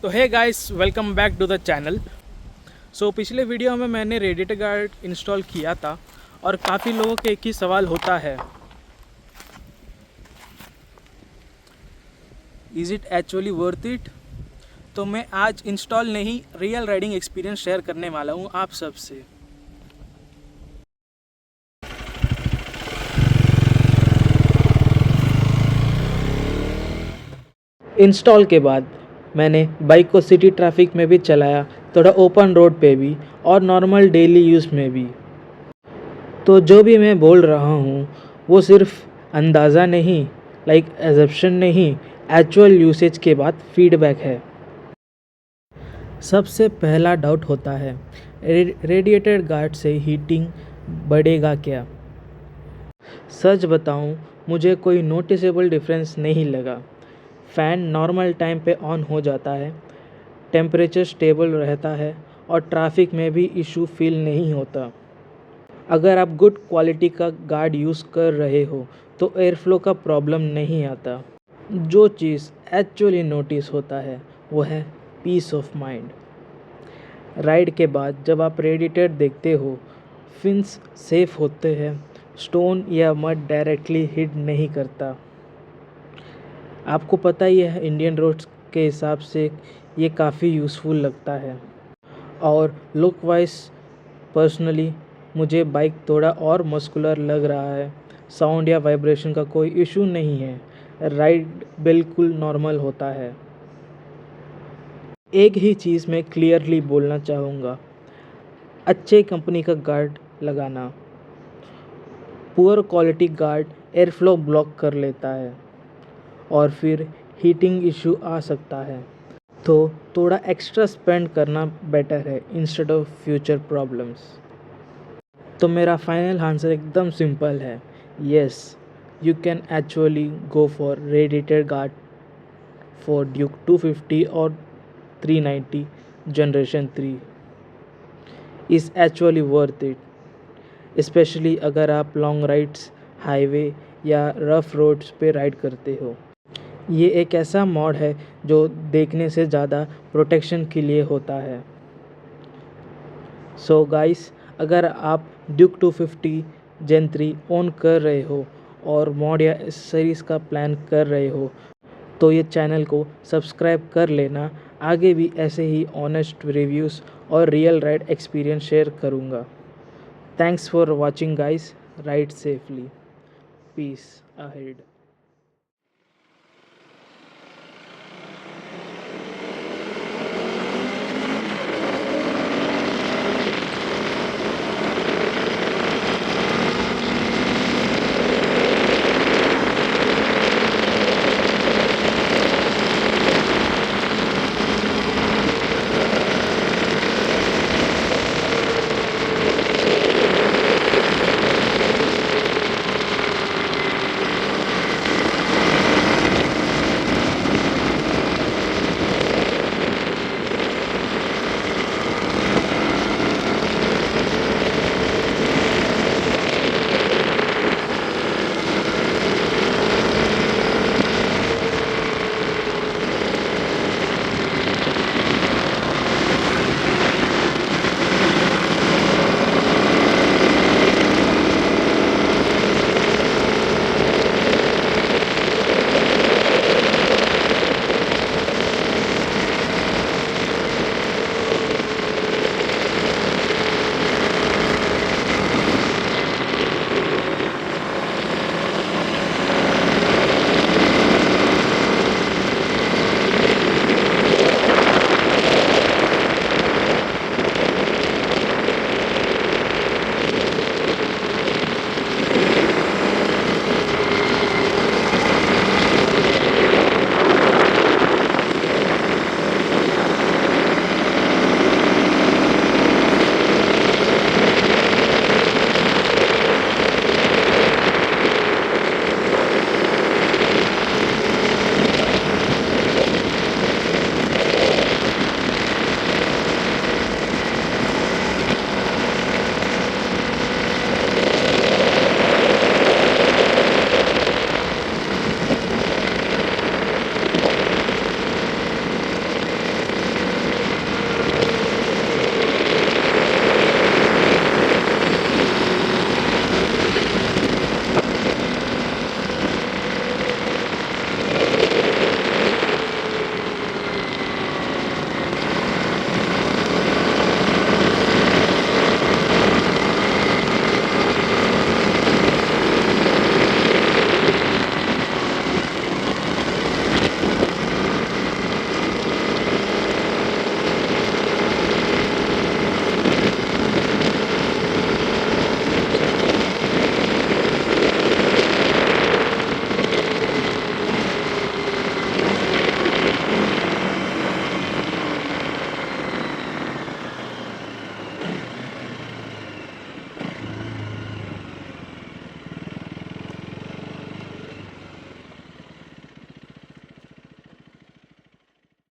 तो hey guys, welcome back to the channel. पिछले video में मैंने रेडिएटर गार्ड इंस्टॉल किया था और काफ़ी लोगों के एक ही सवाल होता है, is it actually worth it. तो मैं आज इंस्टॉल नहीं, रियल राइडिंग एक्सपीरियंस शेयर करने वाला हूँ आप सबसे। इंस्टॉल के बाद मैंने बाइक को सिटी ट्रैफिक में भी चलाया, थोड़ा ओपन रोड पे भी और नॉर्मल डेली यूज़ में भी। तो जो भी मैं बोल रहा हूँ वो सिर्फ अंदाज़ा नहीं, लाइक एजप्शन नहीं, एक्चुअल यूसेज के बाद फीडबैक है। सबसे पहला डाउट होता है, रेडिएटर गार्ड से हीटिंग बढ़ेगा क्या। सच बताऊँ, मुझे कोई नोटिसेबल डिफरेंस नहीं लगा। फ़ैन नॉर्मल टाइम पे ऑन हो जाता है, टेम्परेचर स्टेबल रहता है और ट्रैफिक में भी इशू फील नहीं होता। अगर आप गुड क्वालिटी का गार्ड यूज़ कर रहे हो तो एयर फ्लो का प्रॉब्लम नहीं आता। जो चीज़ एक्चुअली नोटिस होता है वो है पीस ऑफ माइंड। राइड के बाद जब आप रेडिएटर देखते हो, फिन्स सेफ होते हैं, स्टोन या मड डायरेक्टली हिट नहीं करता। आपको पता ही है, इंडियन रोड्स के हिसाब से ये काफ़ी यूज़फुल लगता है। और लुक वाइज पर्सनली मुझे बाइक थोड़ा और मस्कुलर लग रहा है। साउंड या वाइब्रेशन का कोई इशू नहीं है, राइड बिल्कुल नॉर्मल होता है। एक ही चीज़ मैं क्लियरली बोलना चाहूँगा, अच्छे कंपनी का गार्ड लगाना। Poor quality guard air flow block कर लेता है और फिर हीटिंग इशू आ सकता है। तो थोड़ा एक्स्ट्रा स्पेंड करना बेटर है इंस्टेड ऑफ फ्यूचर प्रॉब्लम्स। तो मेरा फाइनल आंसर एकदम सिंपल है, yes, you can actually go for radiator guard for Duke 250 और 390 generation 3 is actually worth it, specially अगर आप लॉन्ग राइड्स, हाईवे या रफ रोड्स पे राइड करते हो। ये एक ऐसा मॉड है जो देखने से ज़्यादा प्रोटेक्शन के लिए होता है। सो गाइस, अगर आप ड्यूक 250 जेन 3 ओन कर रहे हो और मॉड या सीरीज़ का प्लान कर रहे हो तो ये चैनल को सब्सक्राइब कर लेना। आगे भी ऐसे ही ऑनेस्ट रिव्यूज़ और रियल राइड एक्सपीरियंस शेयर करूँगा। Thanks for watching guys, ride safely, peace ahead.